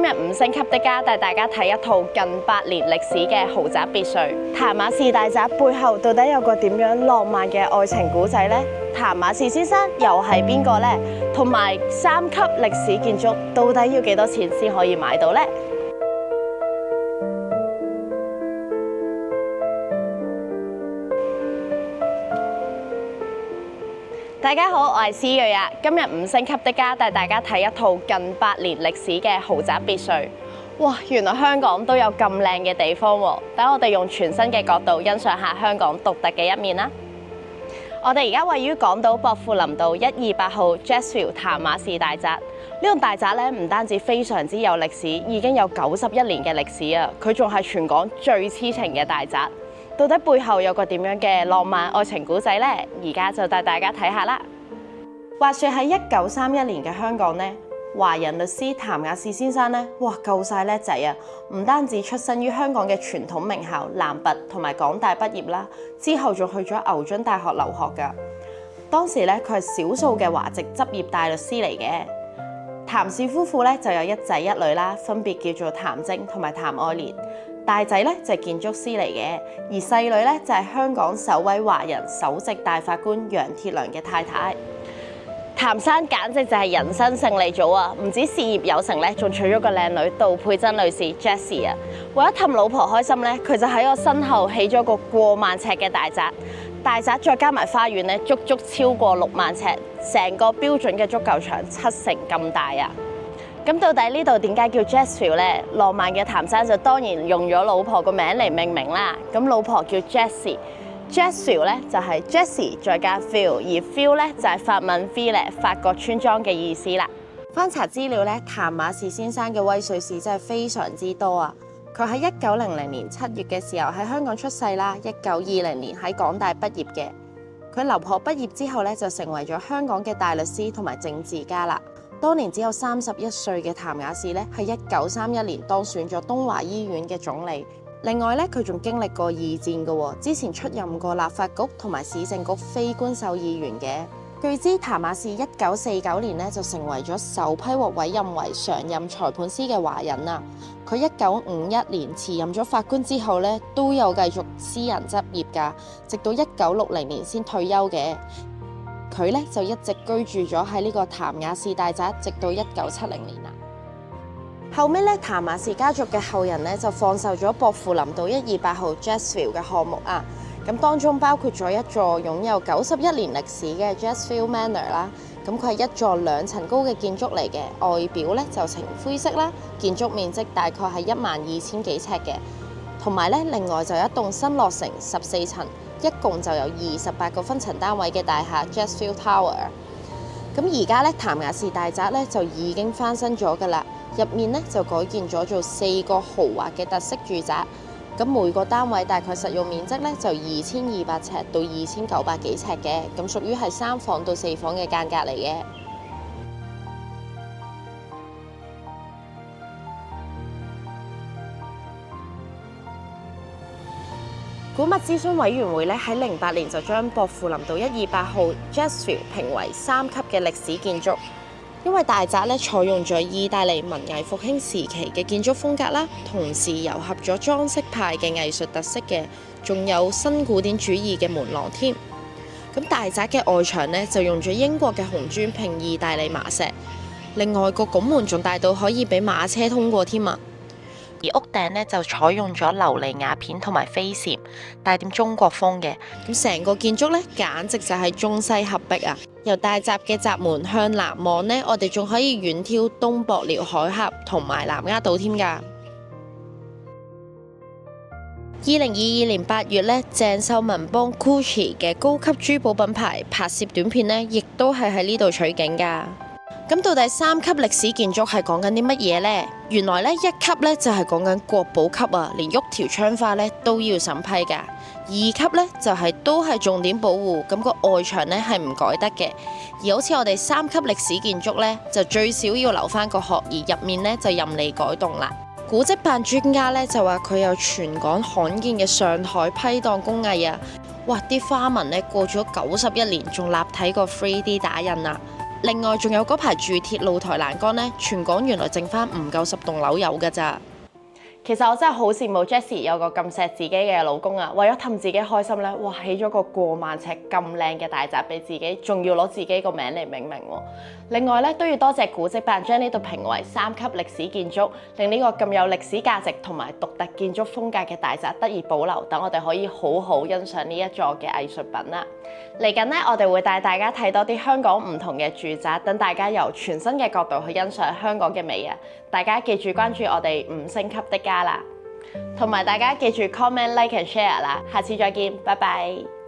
今日5星級的家帶大家睇一套近100年歷史嘅豪宅別墅。譚馬士大宅背後到底有個點樣浪漫嘅愛情故仔呢？譚馬士先生又係邊個呢？同埋3級歷史建築到底要幾多錢先可以買到呢？大家好，我係思睿啊。今日5星級的家帶大家睇一套近100年歷史嘅豪宅別墅。哇，原來香港都有咁靚嘅地方喎！等我哋用全新嘅角度欣賞下香港獨特嘅一面啦。我哋而家位於港島薄扶林道128號 Jasville 譚馬士大宅。呢棟大宅咧唔單止非常之有歷史，已經有91年嘅歷史啊！佢仲係全港最痴情嘅大宅。到底背後有個點樣嘅浪漫愛情故仔呢？而家就帶大家睇下啦。話說喺1931年嘅香港呢，華人律師譚雅士先生呢，哇夠晒叻仔啊！唔單止出身於香港嘅傳統名校南拔同埋港大畢業啦，之後仲去咗牛津大學留學㗎。當時咧佢係少數嘅華籍執業大律師嚟嘅。譚氏夫婦咧就有1仔1女啦，分別叫做譚晶同埋譚愛蓮。大仔咧就係建築師嚟嘅，而細女咧就係香港首位華人首席大法官楊鐵良嘅太太。譚生簡直就係人生勝利組啊！唔止事業有成咧，仲娶咗個靚女杜佩珍女士 Jessie 啊！為咗氹老婆開心咧，佢就喺我身後起咗個過萬尺嘅大宅。大宅再加埋花園咧，足足超過6萬尺，成個標準嘅足球場7成咁大啊！咁到底呢度點解叫 Jasville 咧？浪漫嘅譚生就當然用咗老婆個名嚟命名啦。咁老婆叫 Jessie，Jasville 咧就係 Jessie 再加 Ville， 而 Ville 咧就係法文 Ville 法國村莊嘅意思啦。翻查資料咧，譚馬士先生嘅威水史真係非常之多啊！佢喺1900年7月嘅時候喺香港出世啦，1920年喺港大畢業嘅。佢留學畢業之後咧就成為咗香港嘅大律師同埋政治家啦。當年只有31歲嘅譚雅士咧，喺1931年當選咗東華醫院嘅總理。另外咧，佢仲經歷過二戰嘅喎，之前出任過立法局同埋市政局非官守議員嘅。據知譚雅士1949年咧就成為咗首批獲委任為常任裁判司嘅華人啊。佢1951年辭任咗法官之後咧，都有繼續私人執業㗎，直到1960年先退休嘅。佢咧就一直居住咗喺呢個譚雅士大宅，直到1970年啦。後尾咧，譚雅士家族嘅後人咧就放售咗薄扶林道128號 Jasville 嘅項目啊。咁當中包括咗一座擁有91年歷史嘅 Jasville Manor 啦。咁佢係一座2層高嘅建築嚟嘅，外表咧就呈灰色啦，建築面積大概係12000幾尺嘅。同埋咧，另外就有一棟新落成14層。一共就有28個分層單位嘅大廈 Jasville Tower。咁而家咧，譚雅士大宅咧就已經翻新咗㗎啦，入面咧就改建咗做4個豪華嘅特色住宅。咁每個單位大概實用面積咧就2200尺到2900幾尺嘅，咁屬於係3房到4房嘅間隔嚟嘅。古物諮詢委員會咧喺08年就將薄扶林道128號 Jasville 評為3級嘅歷史建築，因為大宅咧採用咗意大利文藝復興時期嘅建築風格啦，同時糅合咗裝飾派嘅藝術特色嘅，仲有新古典主義嘅門廊添。咁大宅嘅外牆咧就用咗英國嘅紅磚拼意大利麻石，另外個拱門仲大到可以俾馬車通過添啊！而屋頂咧就採用咗琉璃瓦片同埋飛檐，帶點中國風嘅。咁成個建築咧，簡直就係中西合璧啊！由大宅嘅閘門向南望咧，我哋仲可以遠眺東博寮海峽同埋南丫島添㗎。2022年8月咧，鄭秀文幫 Gucci 嘅高級珠寶品牌拍攝短片咧，亦都係喺呢度取景㗎。咁到底3級歷史建築係講緊啲乜嘢呢？原來咧1級咧就係講緊國寶級啊，連喐條窗花咧都要審批㗎。2級咧就係都係重點保護，咁個外牆咧係唔改得嘅。而好似我哋3級歷史建築咧，就最少要留翻個殼，而入面咧就任你改動啦。古蹟辦專家咧就話佢有全港罕見嘅上海批盪工藝啊！哇，啲花紋咧過咗91年仲立體過 3D 打印啊！另外仲有嗰排鑄鐵露台欄杆呢，全港原來剩翻唔夠10棟樓有㗎咋。其實我真係好羨慕 Jessie 有個咁錫自己嘅老公啊！為咗氹自己開心咧，哇起咗個過萬尺咁靚嘅大宅俾自己，仲要攞自己個名嚟命名喎。另外咧都要多謝古蹟辦將呢度評為3級歷史建築，令呢個咁有歷史價值同埋獨特建築風格嘅大宅得以保留，等我哋可以好好欣賞呢一座嘅藝術品啦。嚟緊咧，我哋會帶大家睇多啲香港唔同嘅住宅，等大家由全新嘅角度去欣賞香港嘅美啊！大家記住關注我哋5星級的家啦，同埋大家記住 comment、like and share 啦，下次再見，拜拜。